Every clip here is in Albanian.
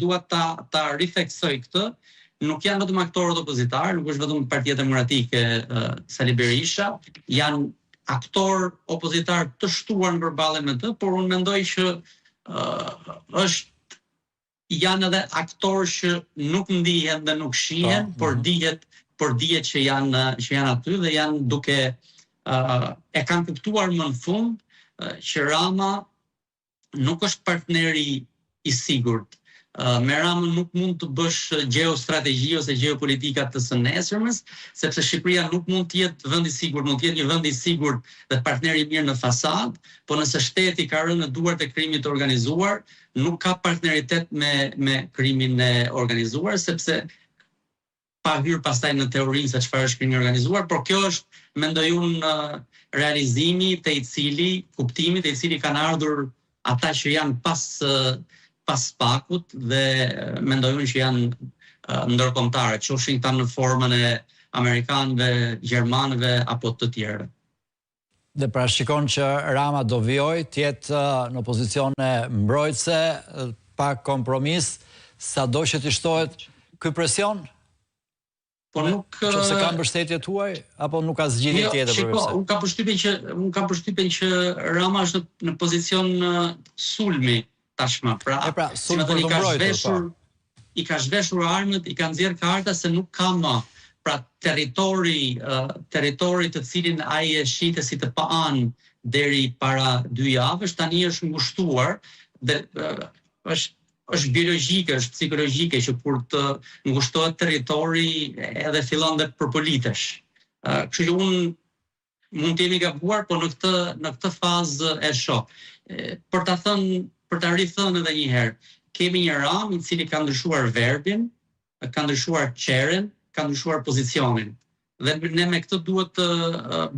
dua ta ritheksoj këtë, nuk janë vetëm aktorët opozitar, nuk është vetëm Partia Demokratike Sali Berisha, janë aktor opozitar të shtuar në përballje me të, por unë mendoj që janë edhe aktorë që nuk ndihen dhe nuk shihen, por dihet që janë aty dhe janë duke e kanë kuptuar më në fund që Rama nuk është partneri i sigurt. Me Ramën nuk mund të bësh geostrategji ose geopolitika të së nesërmës, sepse Shqipëria nuk mund të jetë vend i sigurt, mund të jetë një vend i sigurt dhe partner i mirë në fasadë, por nëse shteti ka rënë në duart e krimit të organizuar, nuk ka partneritet me krimin e organizuar, sepse pa hyrë pastaj në teorinë se çfarë është krimi i organizuar, por kjo është, mendoj unë, realizimi kuptimi te i cili kanë ardhur ata që janë pas pakut dhe mendojnë që janë ndërkombëtare, qofshin këta në formën e amerikanëve, gjermanëve apo të tjerëve. Dhe pra shikon që Rama do vijojë të jetë në pozicione mbrojtëse, pa kompromis, sado që të shtohet ky presion? Po nuk se ka mbështetje tuaj apo nuk ka zgjidhje tjetër për këtë? Unë kam përshtypjen që Rama është në pozicion sulmi tashmë. Sulmi për të mbrojtur. I ka zhveshur armët, i ka nxjerr karta se nuk ka më. Pra territori të cilin ai e shite si të paan deri para 2 javësh, tani është ngushtuar dhe është biologjike, është psikologjike që kur të ngushtohet territori edhe fillon dhe përpolitesh. Kështu që unë mund të jemi gabuar, por në këtë fazë e shoh. Për ta rithënë edhe një herë, kemi një Ram i cili ka ndryshuar verbin, ka ndryshuar qeren, ka ndryshuar pozicionin. Dhe ne me këtë duhet të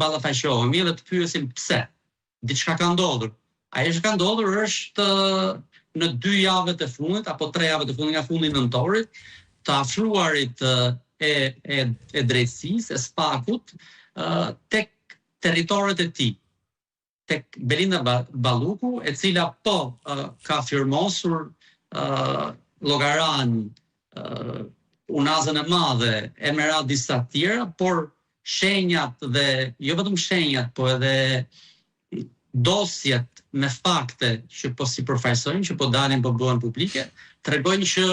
ballafaqohemi dhe të pyesim pse. Diçka ka ndodhur. Ajo që ka ndodhur është në 2 javët e fundit apo 3 javët e fundit nga fundi nëntorit, të afruarit e drejtësisë, e spakut, tek territoret e tij, tek Belinda Balluku, e cila ka firmosur Llogaran, Unazën e Madhe, e me radhë disa të tjera, por shenjat dhe jo vetëm shenjat, po edhe dosjet me fakte që po si përfaqësojnë, që po dalin, po bëhen publike, tregojnë që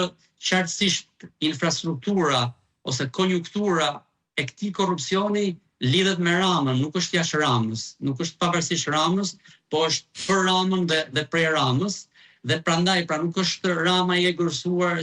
qartësisht infrastruktura ose konjunktura e këtij korrupsioni lidhet me Ramën, nuk është jashtë Ramës, nuk është pavarësisht Ramës, po është për Ramën dhe prej Ramës, dhe prandaj nuk është Rama i egërsuar